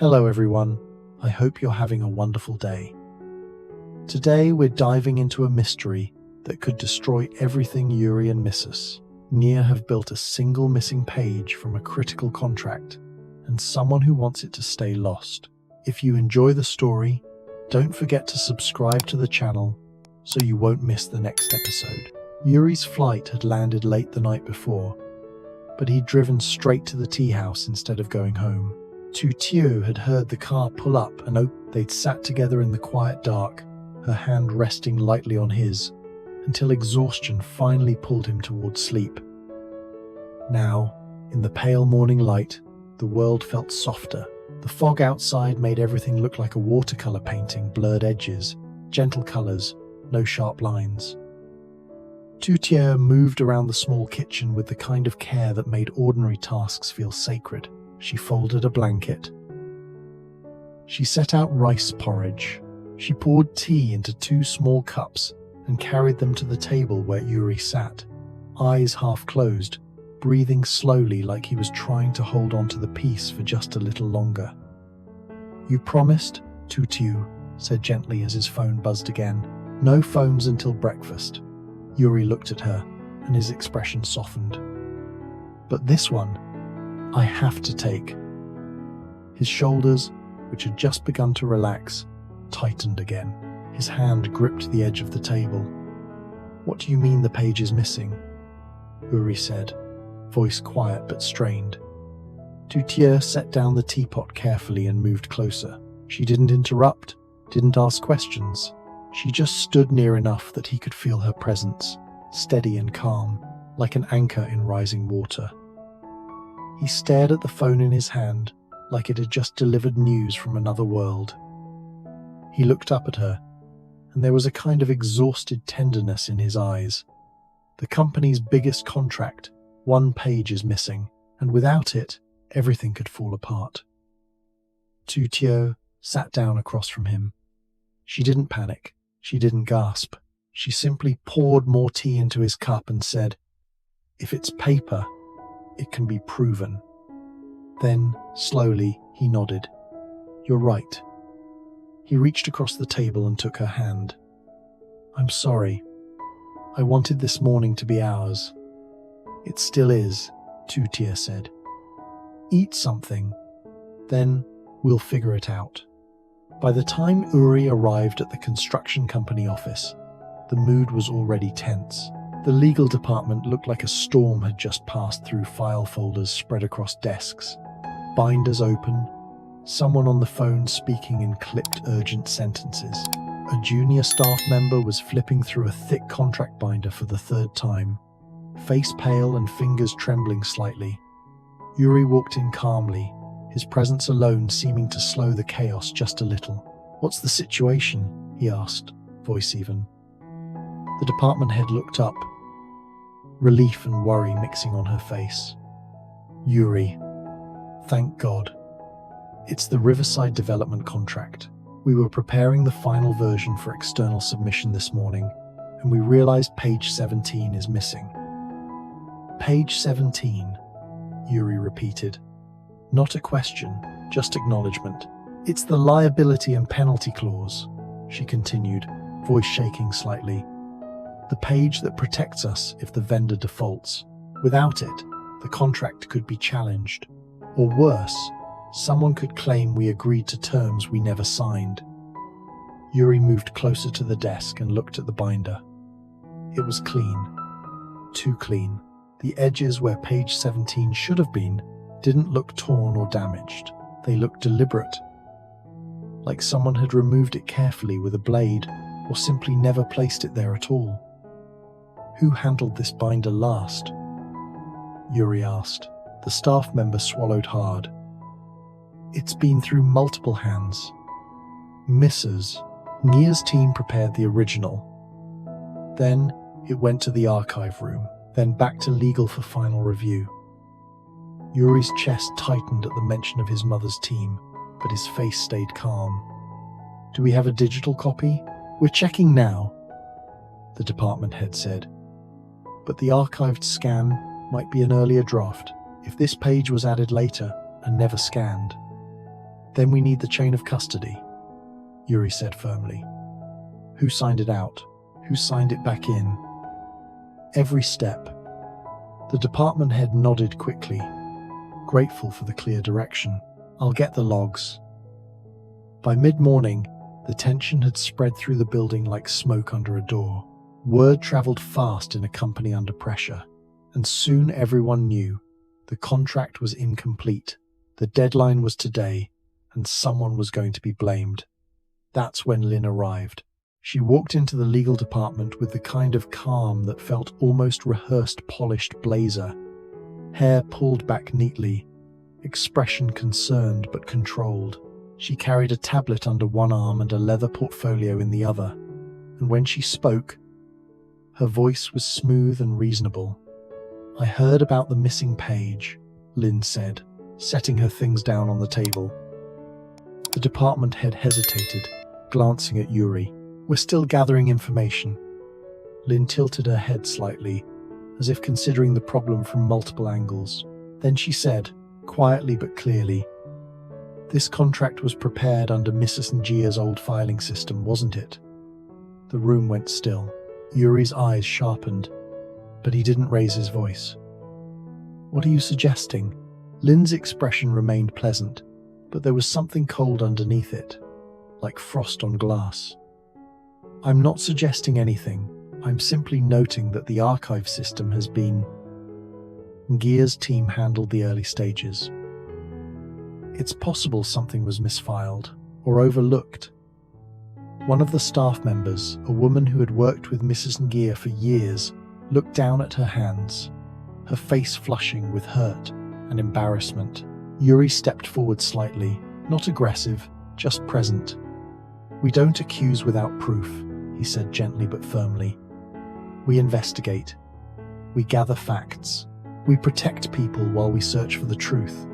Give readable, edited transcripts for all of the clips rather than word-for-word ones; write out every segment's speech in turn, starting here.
Hello everyone, I hope you're having a wonderful day. Today we're diving into a mystery that could destroy everything Yuri and Mrs. Nghia have built a single missing page from a critical contract and someone who wants it to stay lost. If you enjoy the story, don't forget to subscribe to the channel so you won't miss the next episode. Yuri's flight had landed late the night before, but he'd driven straight to the tea house instead of going home. Tu Tieu had heard the car pull up and they'd sat together in the quiet dark, her hand resting lightly on his, until exhaustion finally pulled him towards sleep. Now, in the pale morning light, the world felt softer. The fog outside made everything look like a watercolor painting, blurred edges, gentle colors, no sharp lines. Tu Tieu moved around the small kitchen with the kind of care that made ordinary tasks feel sacred. She folded a blanket. She set out rice porridge. She poured tea into 2 small cups and carried them to the table where Yuri sat, eyes half closed, breathing slowly like he was trying to hold on to the peace for just a little longer. "You promised," Tu Tieu said gently as his phone buzzed again. "No phones until breakfast." Yuri looked at her, and his expression softened. "But this one, I have to take." His shoulders, which had just begun to relax, tightened again. His hand gripped the edge of the table. "What do you mean the page is missing?" Yuri said, voice quiet but strained. Tu Tieu set down the teapot carefully and moved closer. She didn't interrupt, didn't ask questions. She just stood near enough that he could feel her presence, steady and calm, like an anchor in rising water. He stared at the phone in his hand, like it had just delivered news from another world. He looked up at her, and there was a kind of exhausted tenderness in his eyes. The company's biggest contract, 1 page is missing, and without it, everything could fall apart. Tu Tieu sat down across from him. She didn't panic. She didn't gasp. She simply poured more tea into his cup and said, "If it's paper, it can be proven." Then, slowly, he nodded. "You're right." He reached across the table and took her hand. "I'm sorry. I wanted this morning to be ours." "It still is," Tu Tieu said. "Eat something. Then we'll figure it out." By the time Yuri arrived at the construction company office, the mood was already tense. The legal department looked like a storm had just passed through file folders spread across desks. Binders open, someone on the phone speaking in clipped, urgent sentences. A junior staff member was flipping through a thick contract binder for the 3rd time, face pale and fingers trembling slightly. Yuri walked in calmly, his presence alone seeming to slow the chaos just a little. "What's the situation?" he asked, voice even. The department head looked up, relief and worry mixing on her face. "Yuri, thank God. It's the Riverside Development contract. We were preparing the final version for external submission this morning, and we realized page 17 is missing." "Page 17, Yuri repeated. Not a question, just acknowledgement. "It's the liability and penalty clause," she continued, voice shaking slightly. "The page that protects us if the vendor defaults. Without it, the contract could be challenged. Or worse, someone could claim we agreed to terms we never signed." Yuri moved closer to the desk and looked at the binder. It was clean. Too clean. The edges where page 17 should have been didn't look torn or damaged. They looked deliberate, like someone had removed it carefully with a blade or simply never placed it there at all. "Who handled this binder last?" Yuri asked. The staff member swallowed hard. "It's been through multiple hands. Mrs. Nghia's team prepared the original. Then it went to the archive room, then back to legal for final review." Yuri's chest tightened at the mention of his mother's team, but his face stayed calm. "Do we have a digital copy?" "We're checking now," the department head said. "But the archived scan might be an earlier draft, if this page was added later and never scanned." Then we need the chain of custody, Yuri said firmly. Who signed it out? Who signed it back in? Every step. The department head nodded quickly, grateful for the clear direction. I'll get the logs. By mid-morning, the tension had spread through the building like smoke under a door. Word traveled fast in a company under pressure, and soon everyone knew the contract was incomplete. The deadline was today, and someone was going to be blamed. That's when Lynn arrived. She walked into the legal department with the kind of calm that felt almost rehearsed, polished blazer. Hair pulled back neatly, expression concerned but controlled. She carried a tablet under one arm and a leather portfolio in the other, and when she spoke, her voice was smooth and reasonable. I heard about the missing page, Lynn said, setting her things down on the table. The department head hesitated, glancing at Yuri. We're still gathering information. Lynn tilted her head slightly, as if considering the problem from multiple angles. Then she said, quietly but clearly, this contract was prepared under Mrs. Nghia's old filing system, wasn't it? The room went still. Yuri's eyes sharpened, but he didn't raise his voice. What are you suggesting? Lynn's expression remained pleasant, but there was something cold underneath it, like frost on glass. I'm not suggesting anything. I'm simply noting that the archive system has been... Nghia's team handled the early stages. It's possible something was misfiled or overlooked. One of the staff members, a woman who had worked with Mrs. Nghia for years, looked down at her hands, her face flushing with hurt and embarrassment. Yuri stepped forward slightly, not aggressive, just present. We don't accuse without proof, he said gently but firmly. We investigate. We gather facts. We protect people while we search for the truth.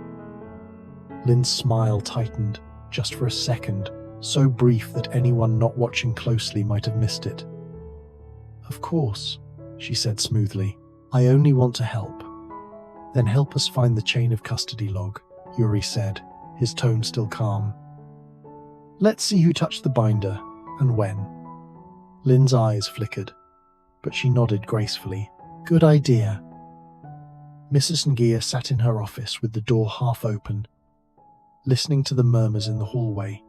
Lynn's smile tightened, just for a second, so brief that anyone not watching closely might have missed it. Of course, she said smoothly. I only want to help. Then help us find the chain of custody log, Yuri said, his tone still calm. Let's see who touched the binder, and when. Lynn's eyes flickered, but she nodded gracefully. Good idea. Mrs. Nghia sat in her office with the door half open, listening to the murmurs in the hallway.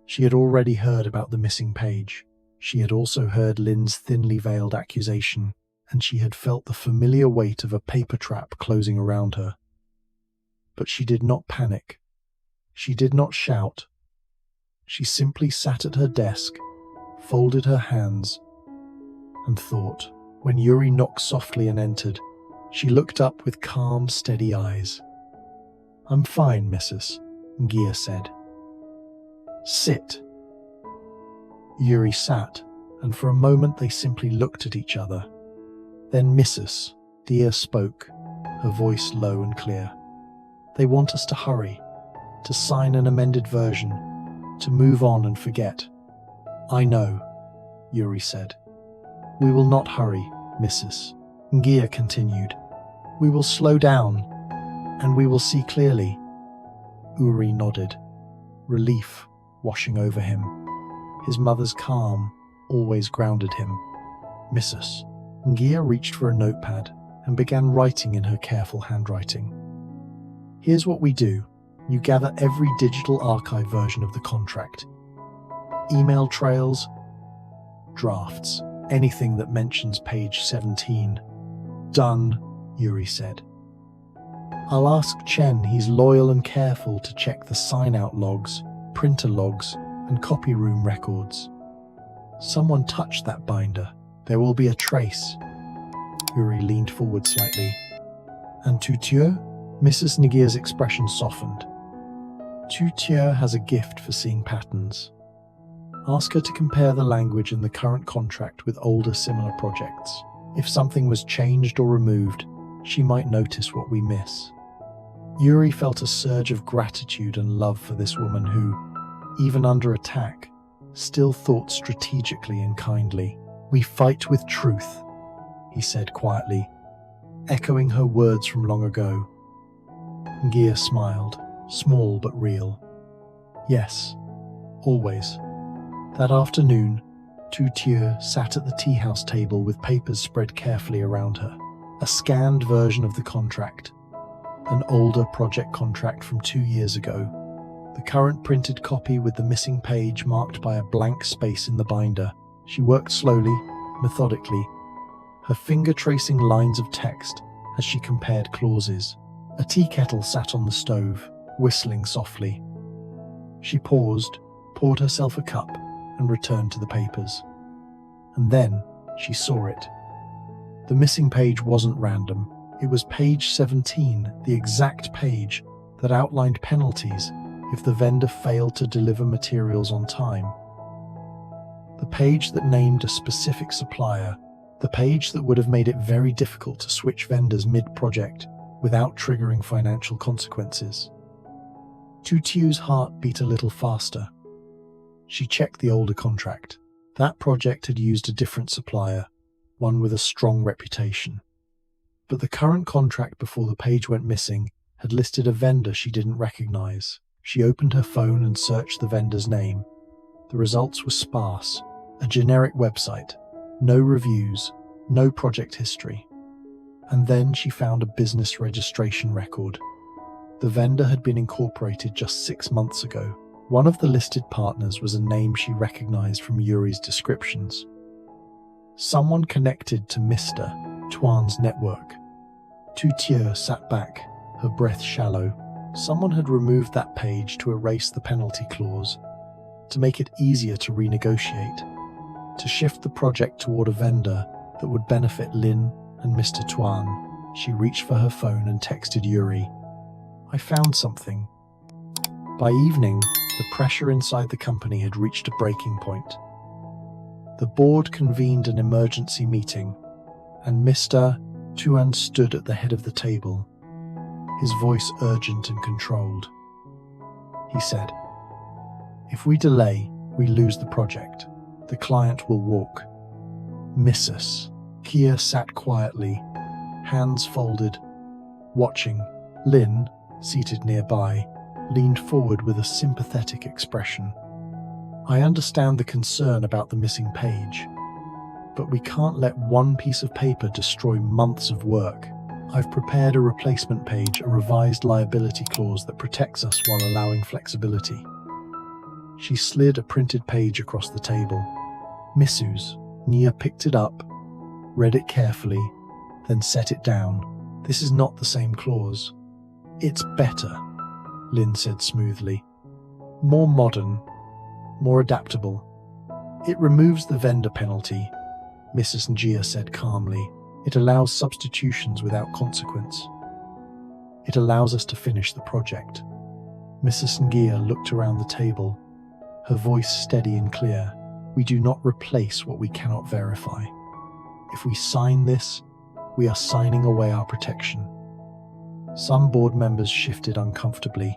She had already heard about the missing page. She had also heard Lynn's thinly veiled accusation, and she had felt the familiar weight of a paper trap closing around her. But she did not panic. She did not shout. She simply sat at her desk, folded her hands, and thought. When Yuri knocked softly and entered, she looked up with calm, steady eyes. I'm fine, Mrs. Nghia said. Sit. Yuri sat, and for a moment they simply looked at each other. Then Mrs. Nghia spoke, her voice low and clear. They want us to hurry, to sign an amended version, to move on and forget. I know, Yuri said. We will not hurry, Mrs. Nghia continued. We will slow down, and we will see clearly. Yuri nodded, relief washing over him. His mother's calm always grounded him. Mrs. Nghia reached for a notepad and began writing in her careful handwriting. Here's what we do. You gather every digital archive version of the contract. Email trails, drafts, anything that mentions page 17. Done, Yuri said. I'll ask Chen, he's loyal and careful, to check the sign-out logs, printer logs, and copy room records. Someone touched that binder. There will be a trace. Yuri leaned forward slightly. And Tu Tieu? Mrs. Nghia's expression softened. Tu Tieu has a gift for seeing patterns. Ask her to compare the language in the current contract with older similar projects. If something was changed or removed, she might notice what we miss. Yuri felt a surge of gratitude and love for this woman who, even under attack, still thought strategically and kindly. We fight with truth, he said quietly, echoing her words from long ago. Nghia smiled, small but real. Yes, always. That afternoon, Tu Tieu sat at the tea house table with papers spread carefully around her. A scanned version of the contract, an older project contract from 2 years ago. The current printed copy with the missing page marked by a blank space in the binder. She worked slowly, methodically, her finger tracing lines of text as she compared clauses. A tea kettle sat on the stove, whistling softly. She paused, poured herself a cup, and returned to the papers. And then she saw it. The missing page wasn't random. It was page 17, the exact page that outlined penalties if the vendor failed to deliver materials on time. The page that named a specific supplier, the page that would have made it very difficult to switch vendors mid-project without triggering financial consequences. Tu Tieu's heart beat a little faster. She checked the older contract. That project had used a different supplier, one with a strong reputation. But the current contract before the page went missing had listed a vendor she didn't recognize. She opened her phone and searched the vendor's name. The results were sparse. A generic website. No reviews, no project history. And then she found a business registration record. The vendor had been incorporated just 6 months ago. One of the listed partners was a name she recognized from Yuri's descriptions. Someone connected to Mr. Tuan's network. Tu Tieu sat back, her breath shallow. Someone had removed that page to erase the penalty clause, to make it easier to renegotiate, to shift the project toward a vendor that would benefit Lynn and Mr. Tuan. She reached for her phone and texted Yuri. "I found something." By evening, the pressure inside the company had reached a breaking point. The board convened an emergency meeting, and Mr. Tuan stood at the head of the table, his voice urgent and controlled. He said, "If we delay, we lose the project. The client will walk. Miss us." Nghia sat quietly, hands folded, watching. Lynn, seated nearby, leaned forward with a sympathetic expression. "I understand the concern about the missing page, but we can't let one piece of paper destroy months of work. I've prepared a replacement page, a revised liability clause that protects us while allowing flexibility." She slid a printed page across the table. "Missus." Nghia picked it up, read it carefully, then set it down. "This is not the same clause." "It's better," Lynn said smoothly. "More modern, more adaptable. It removes the vendor penalty," Mrs. Nghia said calmly. "It allows substitutions without consequence. It allows us to finish the project." Mrs. Nghia looked around the table, her voice steady and clear. "We do not replace what we cannot verify. If we sign this, we are signing away our protection." Some board members shifted uncomfortably,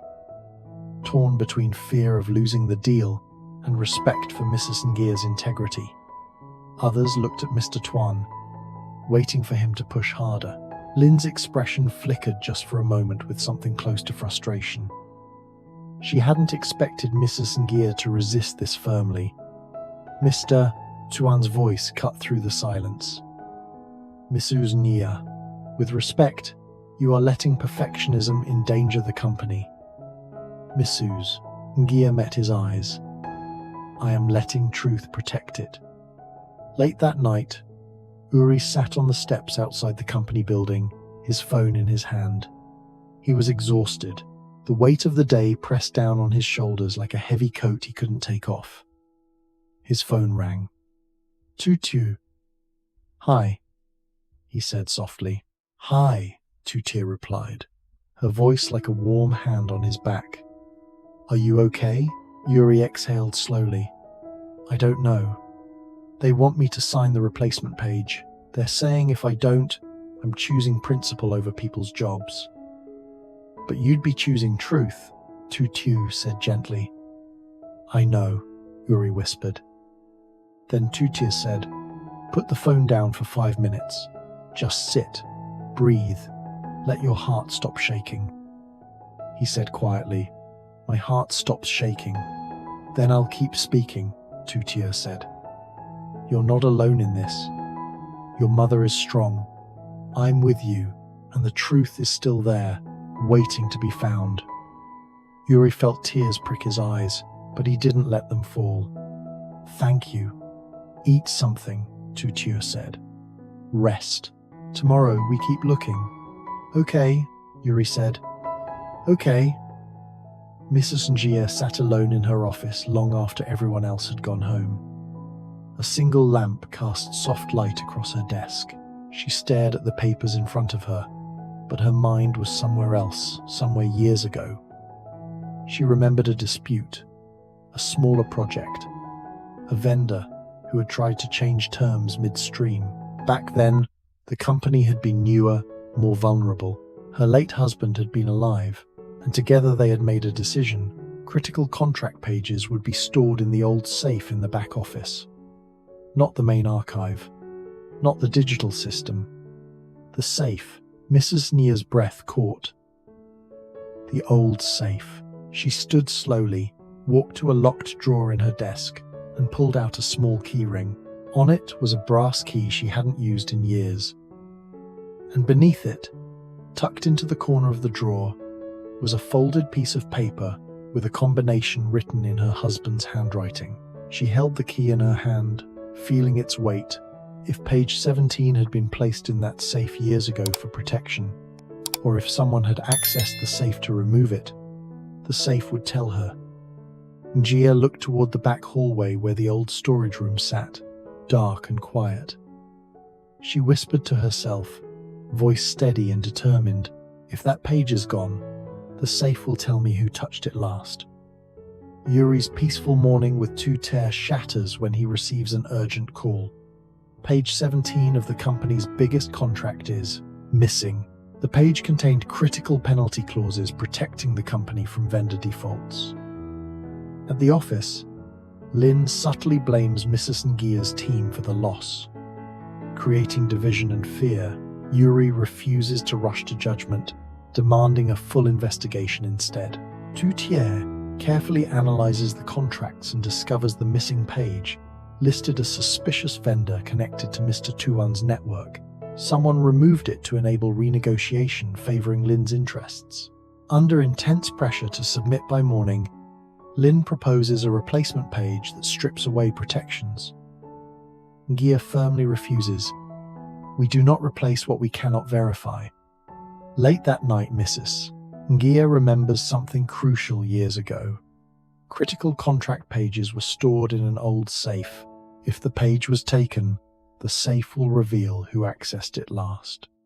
torn between fear of losing the deal and respect for Mrs. Nghia's integrity. Others looked at Mr. Tuan, waiting for him to push harder. Lynn's expression flickered just for a moment with something close to frustration. She hadn't expected Mrs. Nghia to resist this firmly. Mr. Tuan's voice cut through the silence. "Mrs. Nghia, with respect, you are letting perfectionism endanger the company." "Mrs." Nghia met his eyes. "I am letting truth protect it." Late that night, Yuri sat on the steps outside the company building, his phone in his hand. He was exhausted, the weight of the day pressed down on his shoulders like a heavy coat he couldn't take off. His phone rang. "Tu Tieu." "Hi," he said softly. "Hi," Tu Tieu replied, her voice like a warm hand on his back. "Are you okay?" Yuri exhaled slowly. "I don't know. They want me to sign the replacement page. They're saying if I don't, I'm choosing principle over people's jobs." "But you'd be choosing truth," Tu Tieu said gently. "I know," Yuri whispered. Then Tu Tieu said, "Put the phone down for 5 minutes. Just sit, breathe, let your heart stop shaking." He said quietly, My heart stops shaking. Then I'll keep speaking, Tu Tieu said. You're not alone in this. Your mother is strong. I'm with you, and the truth is still there, waiting to be found. Yuri felt tears prick his eyes, but he didn't let them fall. Thank you. Eat something, Tu Tieu said. Rest. Tomorrow we keep looking. Okay, Yuri said. Okay. Mrs. Nghia sat alone in her office long after everyone else had gone home. A single lamp cast soft light across her desk. She stared at the papers in front of her, but her mind was somewhere else, somewhere years ago. She remembered a dispute, a smaller project, a vendor who had tried to change terms midstream. Back then, the company had been newer, more vulnerable. Her late husband had been alive, and together they had made a decision. Critical contract pages would be stored in the old safe in the back office. Not the main archive, not the digital system. The safe. Mrs. Nghyia's breath caught. The old safe. She stood slowly, walked to a locked drawer in her desk, and pulled out a small key ring. On it was a brass key she hadn't used in years. And beneath it, tucked into the corner of the drawer, was a folded piece of paper with a combination written in her husband's handwriting. She held the key in her hand, feeling its weight. If page 17 had been placed in that safe years ago for protection, or if someone had accessed the safe to remove it, the safe would tell her. Nghia looked toward the back hallway where the old storage room sat, dark and quiet. She whispered to herself, voice steady and determined, if that page is gone, the safe will tell me who touched it last. Yuri's peaceful morning with Tu Tieu shatters when he receives an urgent call. Page 17 of the company's biggest contract is missing. The page contained critical penalty clauses protecting the company from vendor defaults. At the office, Lynn subtly blames Mrs. Nghia's team for the loss. Creating division and fear, Yuri refuses to rush to judgment, demanding a full investigation instead. Tu Tieu carefully analyzes the contracts and discovers the missing page listed a suspicious vendor connected to Mr. Tuan's network. Someone removed it to enable renegotiation favoring Lynn's interests. Under intense pressure to submit by morning, Lynn proposes a replacement page that strips away protections. Nghia firmly refuses. We do not replace what we cannot verify. Late that night, Mrs. Nghia remembers something crucial years ago. Critical contract pages were stored in an old safe. If the page was taken, the safe will reveal who accessed it last.